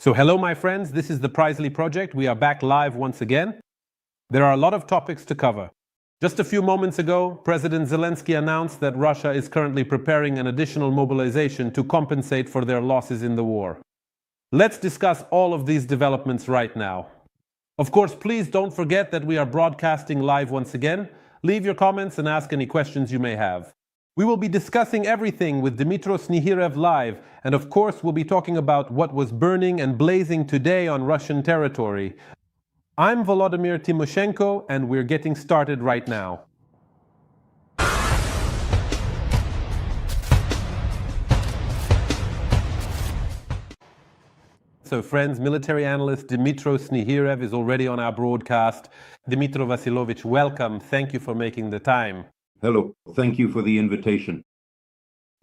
So hello my friends, this is the Prizely Project. We are back live once again. There are a lot of topics to cover. Just a few moments ago, President Zelensky announced that Russia is currently preparing an additional mobilization to compensate for their losses in the war. Let's discuss all of these developments right now. Of course, please don't forget that we are broadcasting live once again. Leave your comments and ask any questions you may have. We will be discussing everything with Dmytro Snegiryov live, and of course we'll be talking about what was burning and blazing today on Russian territory. I'm Volodymyr Tymoshenko, and we're getting started right now. So friends, military analyst Dmytro Snegiryov is already on our broadcast. Dmytro Vasilovich, welcome. Thank you for making the time. Hello, thank you for the invitation.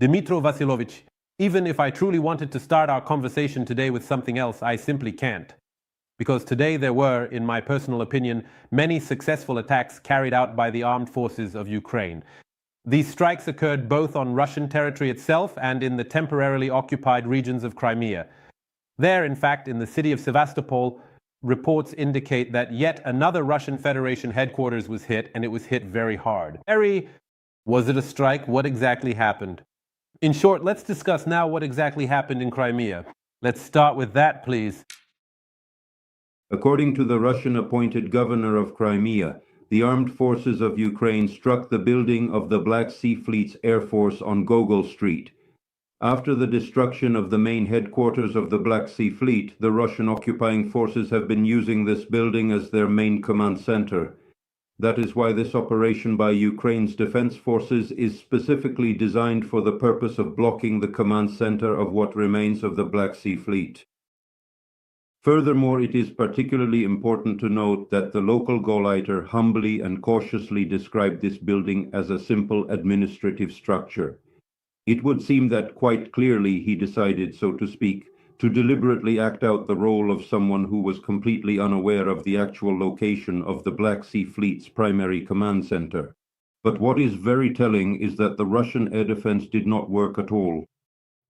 Dmytro Vasilovich, even if I truly wanted to start our conversation today with something else, I simply can't. Because today there were, in my personal opinion, many successful attacks carried out by the armed forces of Ukraine. These strikes occurred both on Russian territory itself and in the temporarily occupied regions of Crimea. There, in fact, in the city of Sevastopol, reports indicate that yet another Russian Federation headquarters was hit, and it was hit very hard. Was it a strike? What exactly happened? In short, let's discuss now what exactly happened in Crimea. Let's start with that, please. According to the Russian-appointed governor of Crimea, the armed forces of Ukraine struck the building of the Black Sea Fleet's Air Force on Gogol Street. After the destruction of the main headquarters of the Black Sea Fleet, the Russian occupying forces have been using this building as their main command center. That is why this operation by Ukraine's defense forces is specifically designed for the purpose of blocking the command center of what remains of the Black Sea Fleet. Furthermore, it is particularly important to note that the local Gauleiter humbly and cautiously described this building as a simple administrative structure. It would seem that quite clearly he decided, so to speak, to deliberately act out the role of someone who was completely unaware of the actual location of the Black Sea Fleet's primary command center. But what is very telling is that the Russian air defense did not work at all.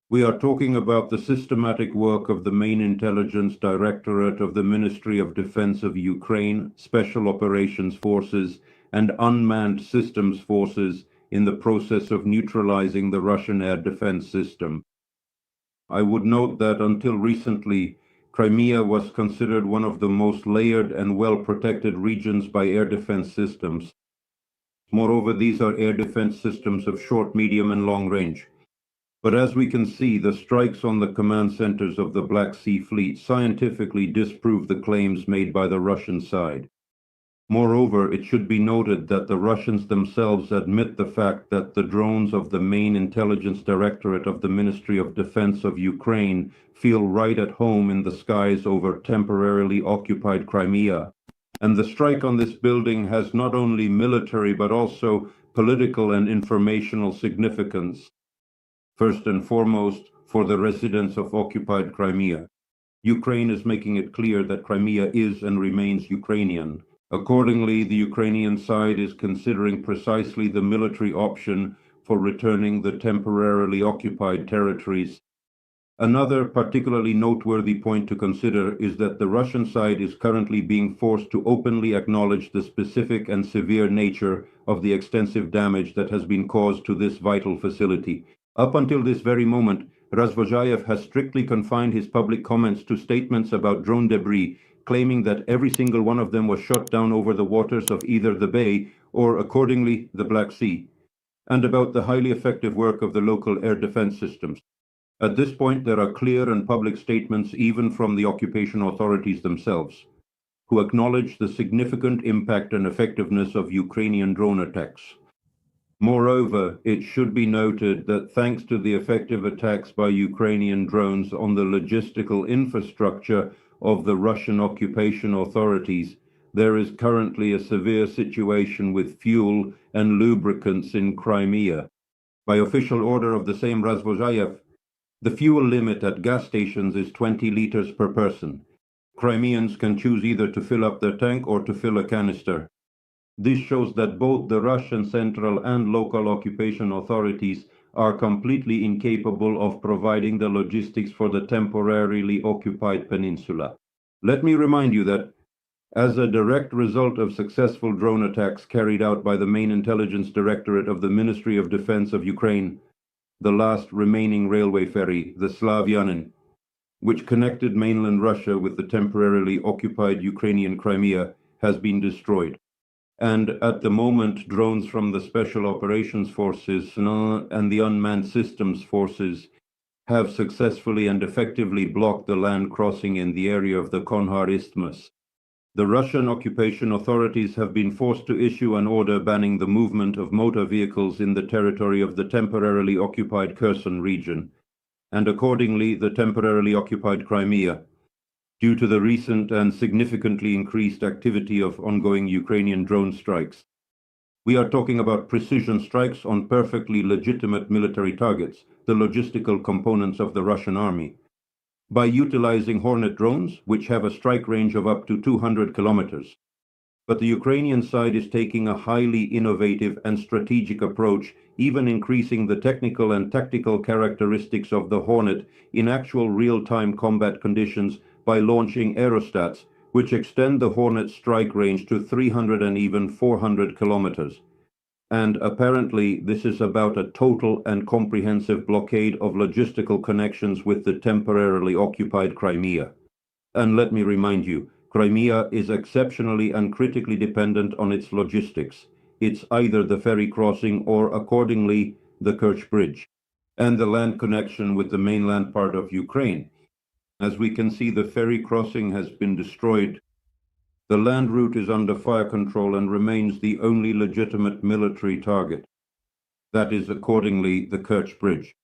We are talking about the systematic work of the main intelligence directorate of the Ministry of Defense of Ukraine, Special Operations Forces, and Unmanned Systems Forces in the process of neutralizing the Russian air defense system. I would note that until recently, Crimea was considered one of the most layered and well-protected regions by air defense systems. Moreover, these are air defense systems of short, medium, and long range. But as we can see, the strikes on the command centers of the Black Sea Fleet scientifically disprove the claims made by the Russian side. Moreover, it should be noted that the Russians themselves admit the fact that the drones of the main intelligence directorate of the Ministry of Defense of Ukraine feel right at home in the skies over temporarily occupied Crimea. And the strike on this building has not only military but also political and informational significance. First and foremost, for the residents of occupied Crimea. Ukraine is making it clear that Crimea is and remains Ukrainian. Accordingly, the Ukrainian side is considering precisely the military option for returning the temporarily occupied territories. Another particularly noteworthy point to consider is that the Russian side is currently being forced to openly acknowledge the specific and severe nature of the extensive damage that has been caused to this vital facility. Up until this very moment, Razvozhayev has strictly confined his public comments to statements about drone debris, claiming that every single one of them was shot down over the waters of either the Bay or, accordingly, the Black Sea, and about the highly effective work of the local air defense systems. At this point, there are clear and public statements even from the occupation authorities themselves, who acknowledge the significant impact and effectiveness of Ukrainian drone attacks. Moreover, it should be noted that thanks to the effective attacks by Ukrainian drones on the logistical infrastructure of the Russian occupation authorities, there is currently a severe situation with fuel and lubricants in Crimea. By official order of the same Razvozhayev, the fuel limit at gas stations is 20 liters per person. Crimeans can choose either to fill up their tank or to fill a canister. This shows that both the Russian central and local occupation authorities are completely incapable of providing the logistics for the temporarily occupied peninsula. Let me remind you that as a direct result of successful drone attacks carried out by the main intelligence directorate of the Ministry of Defense of Ukraine, the last remaining railway ferry, the Slavyanin, which connected mainland Russia with the temporarily occupied Ukrainian Crimea, has been destroyed. And at the moment, drones from the Special Operations Forces and the Unmanned Systems Forces have successfully and effectively blocked the land crossing in the area of the Konhar Isthmus. The Russian occupation authorities have been forced to issue an order banning the movement of motor vehicles in the territory of the temporarily occupied Kherson region, and accordingly the temporarily occupied Crimea, due to the recent and significantly increased activity of ongoing Ukrainian drone strikes. We are talking about precision strikes on perfectly legitimate military targets, the logistical components of the Russian army, by utilizing Hornet drones, which have a strike range of up to 200 kilometers. But the Ukrainian side is taking a highly innovative and strategic approach, even increasing the technical and tactical characteristics of the Hornet in actual real-time combat conditions by launching aerostats, which extend the Hornet's strike range to 300 and even 400 kilometers. And apparently this is about a total and comprehensive blockade of logistical connections with the temporarily occupied Crimea. And let me remind you, Crimea is exceptionally and critically dependent on its logistics. It's either the ferry crossing or, accordingly, the Kerch Bridge, and the land connection with the mainland part of Ukraine. As we can see, the ferry crossing has been destroyed. The land route is under fire control and remains the only legitimate military target. That is, accordingly, the Kerch Bridge.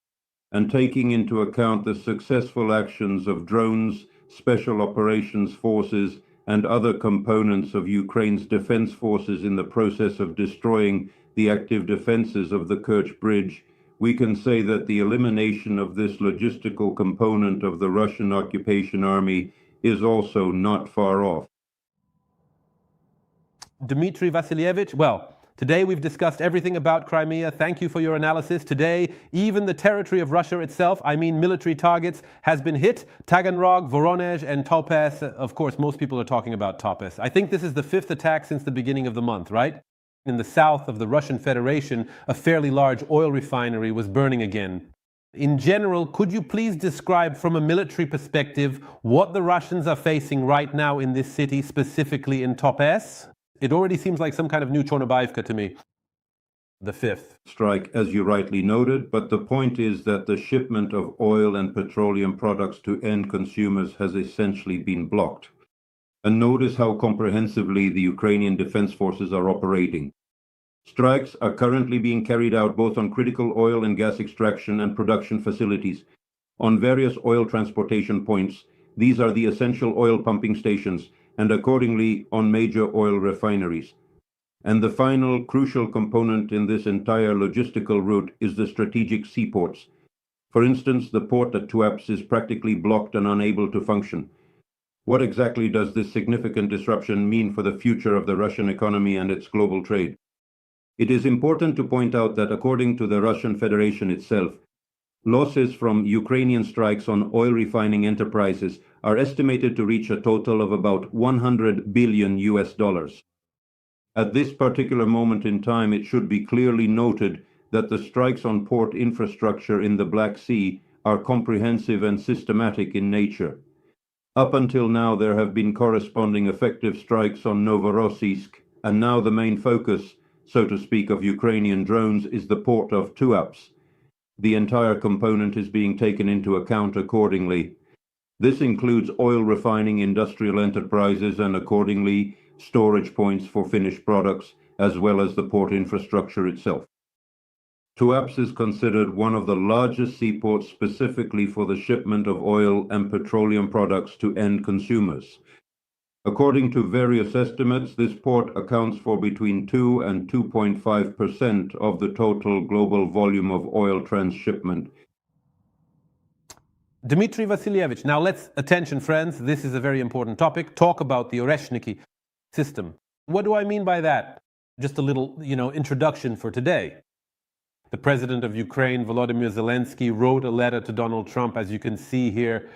And taking into account the successful actions of drones, special operations forces, and other components of Ukraine's defense forces in the process of destroying the active defenses of the Kerch Bridge, we can say that the elimination of this logistical component of the Russian occupation army is also not far off. Dmitry Vasilyevich, well, today we've discussed everything about Crimea. Thank you for your analysis. Today, even the territory of Russia itself, I mean military targets, has been hit. Taganrog, Voronezh, and Topaz. Of course, most people are talking about Topaz. I think this is the 5th attack since the beginning of the month, right? In the south of the Russian Federation, a fairly large oil refinery was burning again. In general, could you please describe from a military perspective what the Russians are facing right now in this city, specifically in Topaz? It already seems like some kind of new Chornobyivka to me. The 5th strike, as you rightly noted, but the point is that the shipment of oil and petroleum products to end consumers has essentially been blocked. And notice how comprehensively the Ukrainian defense forces are operating. Strikes are currently being carried out both on critical oil and gas extraction and production facilities, on various oil transportation points. These are the essential oil pumping stations, and accordingly on major oil refineries. And the final crucial component in this entire logistical route is the strategic seaports. For instance, the port at Tuapse is practically blocked and unable to function. What exactly does this significant disruption mean for the future of the Russian economy and its global trade? It is important to point out that according to the Russian Federation itself, losses from Ukrainian strikes on oil refining enterprises are estimated to reach a total of about $100 billion. At this particular moment in time, it should be clearly noted that the strikes on port infrastructure in the Black Sea are comprehensive and systematic in nature. Up until now, there have been corresponding effective strikes on Novorossiysk, and now the main focus, so to speak, of Ukrainian drones is the port of Tuapse. The entire component is being taken into account accordingly. This includes oil refining industrial enterprises and accordingly storage points for finished products, as well as the port infrastructure itself. Tuapse is considered one of the largest seaports specifically for the shipment of oil and petroleum products to end consumers. According to various estimates, this port accounts for between 2 and 2.5% of the total global volume of oil transshipment. Dmitry Vasilyevich, now attention friends, this is a very important topic. Talk about the Oreshnik system. What do I mean by that? Just a little, introduction for today. The president of Ukraine, Volodymyr Zelensky, wrote a letter to Donald Trump, as you can see here.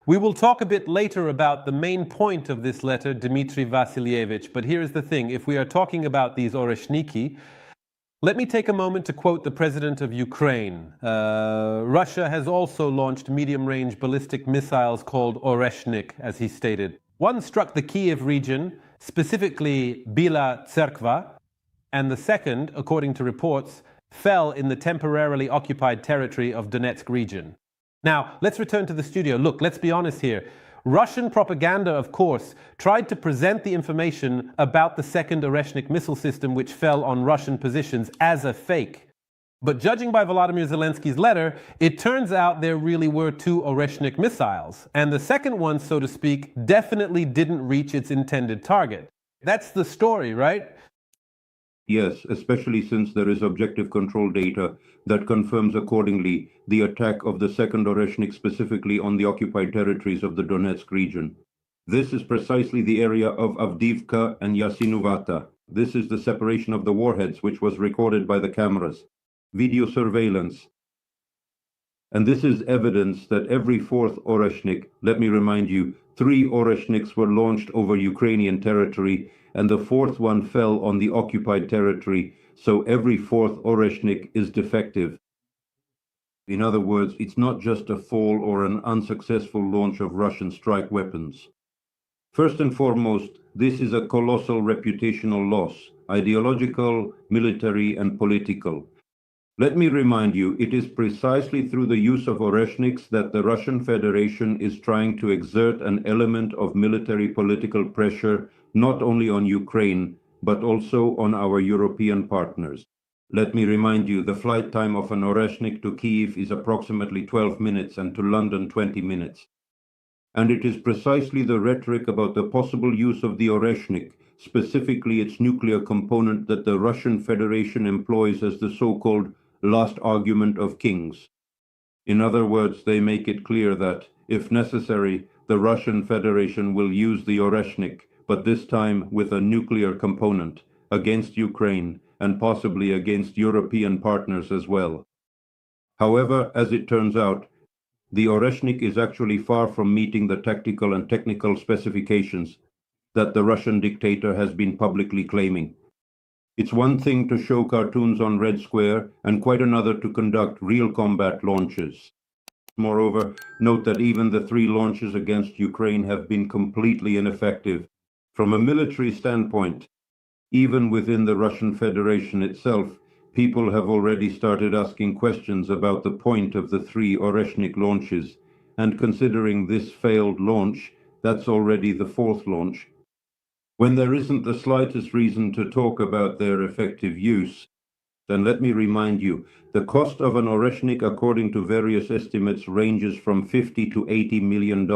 We will talk a bit later about the main point of this letter, Dmytro Snegiryov, but here is the thing. If we are talking about these Oreshniki, let me take a moment to quote the president of Ukraine. Russia has also launched medium-range ballistic missiles called Oreshnik, as he stated. One struck the Kiev region, specifically Bila Tserkva, and the second, according to reports, fell in the temporarily occupied territory of Donetsk region. Now, let's return to the studio. Look, let's be honest here. Russian propaganda, of course, tried to present the information about the second Oreshnik missile system which fell on Russian positions as a fake. But judging by Volodymyr Zelensky's letter, it turns out there really were two Oreshnik missiles. And the second one, so to speak, definitely didn't reach its intended target. That's the story, right? Yes, especially since there is objective control data that confirms accordingly the attack of the second Oreshnik specifically on the occupied territories of the Donetsk region. This is precisely the area of Avdiivka and Yasinuvata. This is the separation of the warheads which was recorded by the cameras. Video surveillance. And this is evidence that every fourth Oreshnik, let me remind you, 3 Oreshniks were launched over Ukrainian territory and the fourth one fell on the occupied territory, so every fourth Oreshnik is defective. In other words, it's not just a fall or an unsuccessful launch of Russian strike weapons. First and foremost, this is a colossal reputational loss, ideological, military, and political. Let me remind you, it is precisely through the use of Oreshniks that the Russian Federation is trying to exert an element of military political pressure not only on Ukraine, but also on our European partners. Let me remind you, the flight time of an Oreshnik to Kyiv is approximately 12 minutes and to London 20 minutes. And it is precisely the rhetoric about the possible use of the Oreshnik, specifically its nuclear component, that the Russian Federation employs as the so-called last argument of kings. In other words, they make it clear that, if necessary, the Russian Federation will use the Oreshnik, but this time with a nuclear component, against Ukraine and possibly against European partners as well. However, as it turns out, the Oreshnik is actually far from meeting the tactical and technical specifications that the Russian dictator has been publicly claiming. It's one thing to show cartoons on Red Square and quite another to conduct real combat launches. Moreover, note that even the 3 launches against Ukraine have been completely ineffective. From a military standpoint, even within the Russian Federation itself, people have already started asking questions about the point of the 3 Oreshnik launches, and considering this failed launch, that's already the 4th launch. When there isn't the slightest reason to talk about their effective use, then let me remind you, the cost of an Oreshnik, according to various estimates, ranges from $50 to $80 million.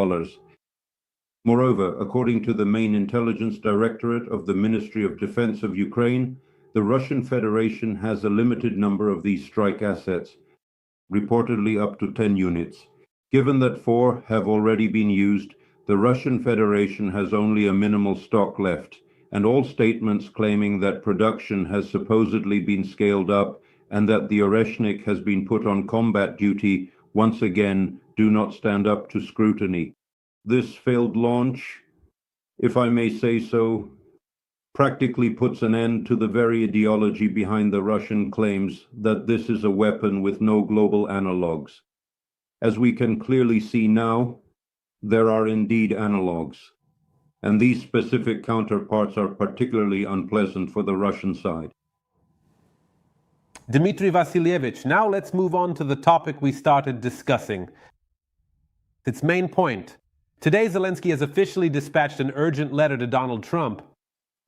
Moreover, according to the main intelligence directorate of the Ministry of Defense of Ukraine, the Russian Federation has a limited number of these strike assets, reportedly up to 10 units. Given that 4 have already been used, the Russian Federation has only a minimal stock left, and all statements claiming that production has supposedly been scaled up and that the Oreshnik has been put on combat duty once again do not stand up to scrutiny. This failed launch, if I may say so, practically puts an end to the very ideology behind the Russian claims that this is a weapon with no global analogues. As we can clearly see now, there are indeed analogues, and these specific counterparts are particularly unpleasant for the Russian side. Dmytro Snegiryov, now let's move on to the topic we started discussing. Its main point. Today, Zelensky has officially dispatched an urgent letter to Donald Trump,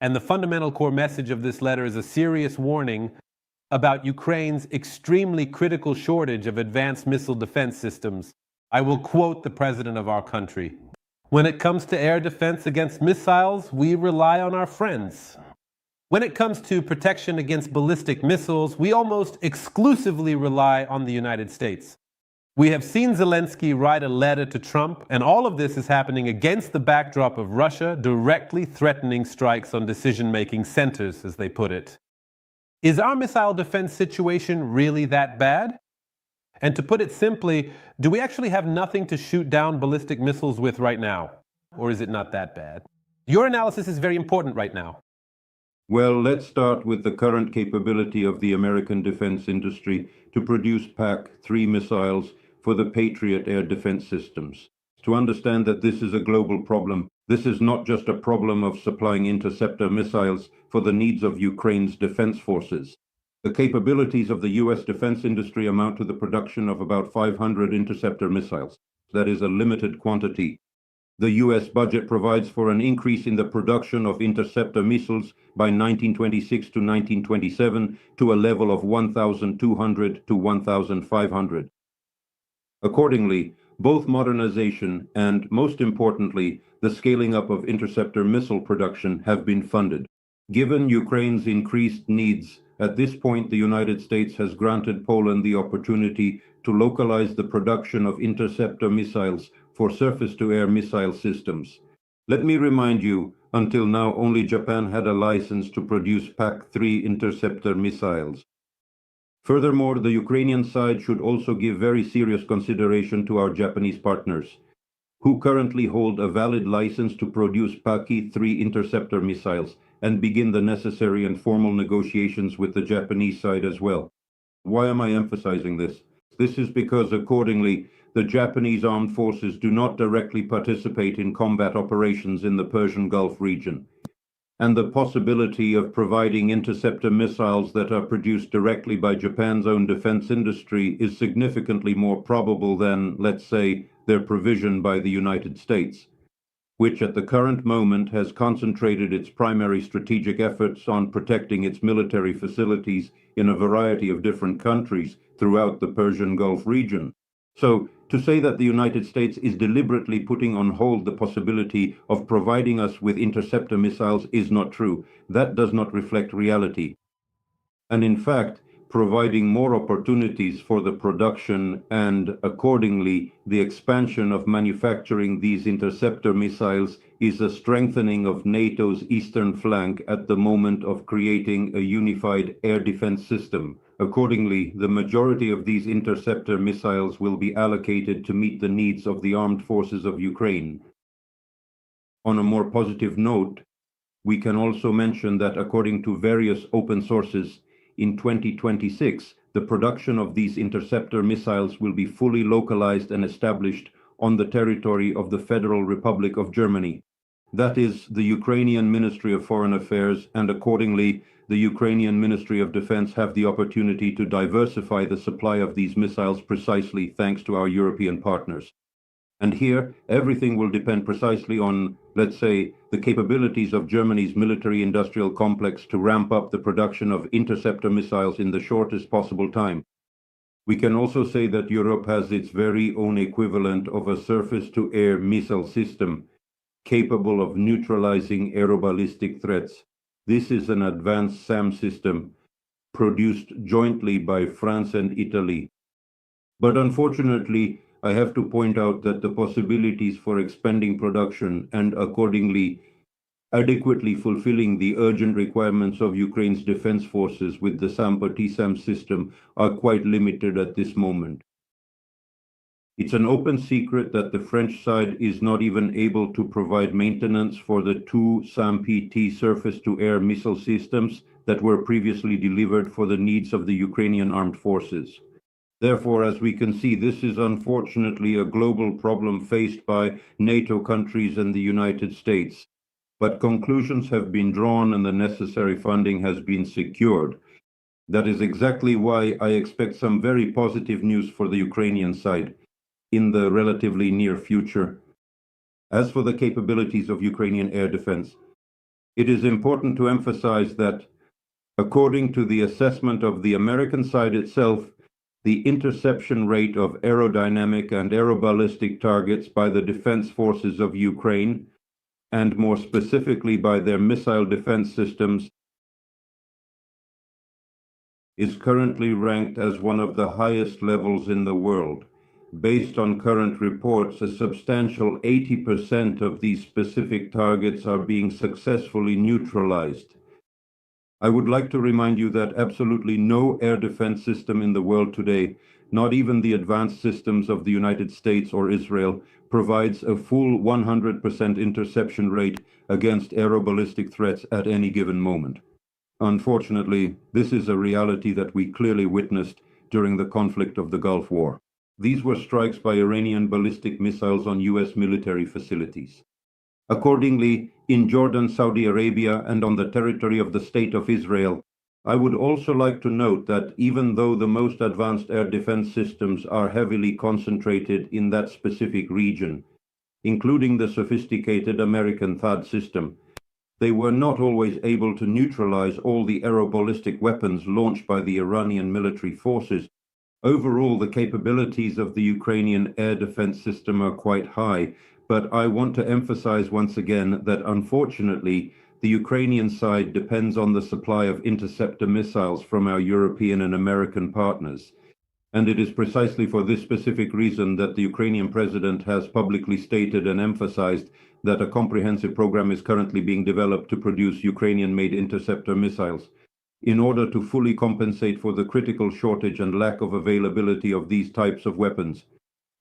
and the fundamental core message of this letter is a serious warning about Ukraine's extremely critical shortage of advanced missile defense systems. I will quote the president of our country. When it comes to air defense against missiles, we rely on our friends. When it comes to protection against ballistic missiles, we almost exclusively rely on the United States. We have seen Zelensky write a letter to Trump, and all of this is happening against the backdrop of Russia directly threatening strikes on decision-making centers, as they put it. Is our missile defense situation really that bad? And to put it simply, do we actually have nothing to shoot down ballistic missiles with right now? Or is it not that bad? Your analysis is very important right now. Well, let's start with the current capability of the American defense industry to produce PAC-3 missiles for the Patriot air defense systems. To understand that this is a global problem, this is not just a problem of supplying interceptor missiles for the needs of Ukraine's defense forces. The capabilities of the US defense industry amount to the production of about 500 interceptor missiles. That is a limited quantity. The US budget provides for an increase in the production of interceptor missiles by 1926 to 1927 to a level of 1,200 to 1,500. Accordingly, both modernization and, most importantly, the scaling up of interceptor missile production have been funded. Given Ukraine's increased needs, at this point the United States has granted Poland the opportunity to localize the production of interceptor missiles for surface-to-air missile systems. Let me remind you, until now only Japan had a license to produce PAC-3 interceptor missiles. Furthermore, the Ukrainian side should also give very serious consideration to our Japanese partners, who currently hold a valid license to produce PAC-3 interceptor missiles and begin the necessary and formal negotiations with the Japanese side as well. Why am I emphasizing this? This is because, accordingly, the Japanese armed forces do not directly participate in combat operations in the Persian Gulf region, and the possibility of providing interceptor missiles that are produced directly by Japan's own defense industry is significantly more probable than, let's say, their provision by the United States, which at the current moment has concentrated its primary strategic efforts on protecting its military facilities in a variety of different countries throughout the Persian Gulf region. So, to say that the United States is deliberately putting on hold the possibility of providing us with interceptor missiles is not true. That does not reflect reality. And in fact, providing more opportunities for the production and, accordingly, the expansion of manufacturing these interceptor missiles is a strengthening of NATO's eastern flank at the moment of creating a unified air defense system. Accordingly, the majority of these interceptor missiles will be allocated to meet the needs of the armed forces of Ukraine. On a more positive note, we can also mention that according to various open sources, in 2026, the production of these interceptor missiles will be fully localized and established on the territory of the Federal Republic of Germany. That is the Ukrainian Ministry of Foreign Affairs, and accordingly, the Ukrainian Ministry of Defense have the opportunity to diversify the supply of these missiles precisely thanks to our European partners. And here, everything will depend precisely on, let's say, the capabilities of Germany's military-industrial complex to ramp up the production of interceptor missiles in the shortest possible time. We can also say that Europe has its very own equivalent of a surface-to-air missile system capable of neutralizing aeroballistic threats. This is an advanced SAM system produced jointly by France and Italy. But unfortunately, I have to point out that the possibilities for expanding production and accordingly adequately fulfilling the urgent requirements of Ukraine's defense forces with the SAM-TSAM system are quite limited at this moment. It's an open secret that the French side is not even able to provide maintenance for the two SAM-PT surface-to-air missile systems that were previously delivered for the needs of the Ukrainian armed forces. Therefore, as we can see, this is unfortunately a global problem faced by NATO countries and the United States. But conclusions have been drawn and the necessary funding has been secured. That is exactly why I expect some very positive news for the Ukrainian side in the relatively near future. As for the capabilities of Ukrainian air defense, it is important to emphasize that, according to the assessment of the American side itself, the interception rate of aerodynamic and aeroballistic targets by the defense forces of Ukraine, and more specifically by their missile defense systems, is currently ranked as one of the highest levels in the world. Based on current reports, a substantial 80% of these specific targets are being successfully neutralized. I would like to remind you that absolutely no air defense system in the world today, not even the advanced systems of the United States or Israel, provides a full 100% interception rate against aeroballistic threats at any given moment. Unfortunately, this is a reality that we clearly witnessed during the conflict of the Gulf War. These were strikes by Iranian ballistic missiles on US military facilities. Accordingly, in Jordan, Saudi Arabia, and on the territory of the State of Israel, I would also like to note that even though the most advanced air defense systems are heavily concentrated in that specific region, including the sophisticated American THAAD system, they were not always able to neutralize all the aeroballistic weapons launched by the Iranian military forces. Overall, the capabilities of the Ukrainian air defense system are quite high, but I want to emphasize once again that unfortunately, the Ukrainian side depends on the supply of interceptor missiles from our European and American partners. And it is precisely for this specific reason that the Ukrainian president has publicly stated and emphasized that a comprehensive program is currently being developed to produce Ukrainian-made interceptor missiles in order to fully compensate for the critical shortage and lack of availability of these types of weapons.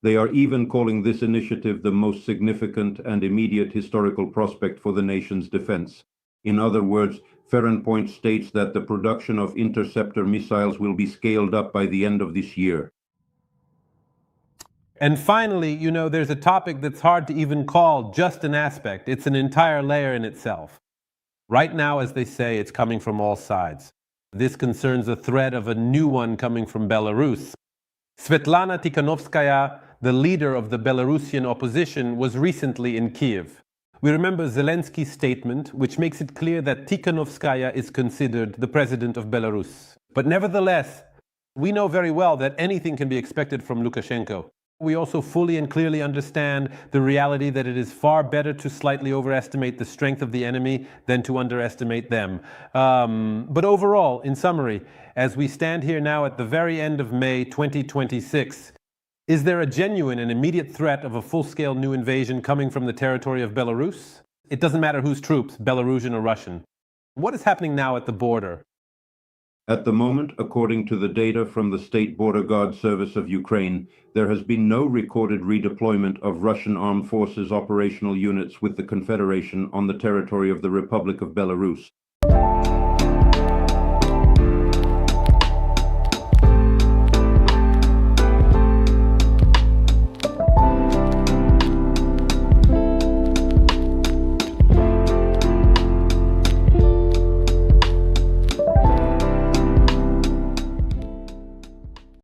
They are even calling this initiative the most significant and immediate historical prospect for the nation's defense. In other words, Ferrenpoint states that the production of interceptor missiles will be scaled up by the end of this year. And finally, there's a topic that's hard to even call just an aspect. It's an entire layer in itself. Right now, as they say, it's coming from all sides. This concerns a threat of a new one coming from Belarus. Svetlana Tikhanovskaya, the leader of the Belarusian opposition, was recently in Kiev. We remember Zelensky's statement, which makes it clear that Tikhanovskaya is considered the president of Belarus. But nevertheless, we know very well that anything can be expected from Lukashenko. We also fully and clearly understand the reality that it is far better to slightly overestimate the strength of the enemy than to underestimate them. But overall, in summary, as we stand here now at the very end of May 2026, is there a genuine and immediate threat of a full-scale new invasion coming from the territory of Belarus? It doesn't matter whose troops, Belarusian or Russian. What is happening now at the border? At the moment, according to the data from the State Border Guard Service of Ukraine, there has been no recorded redeployment of Russian armed forces operational units with the Confederation on the territory of the Republic of Belarus.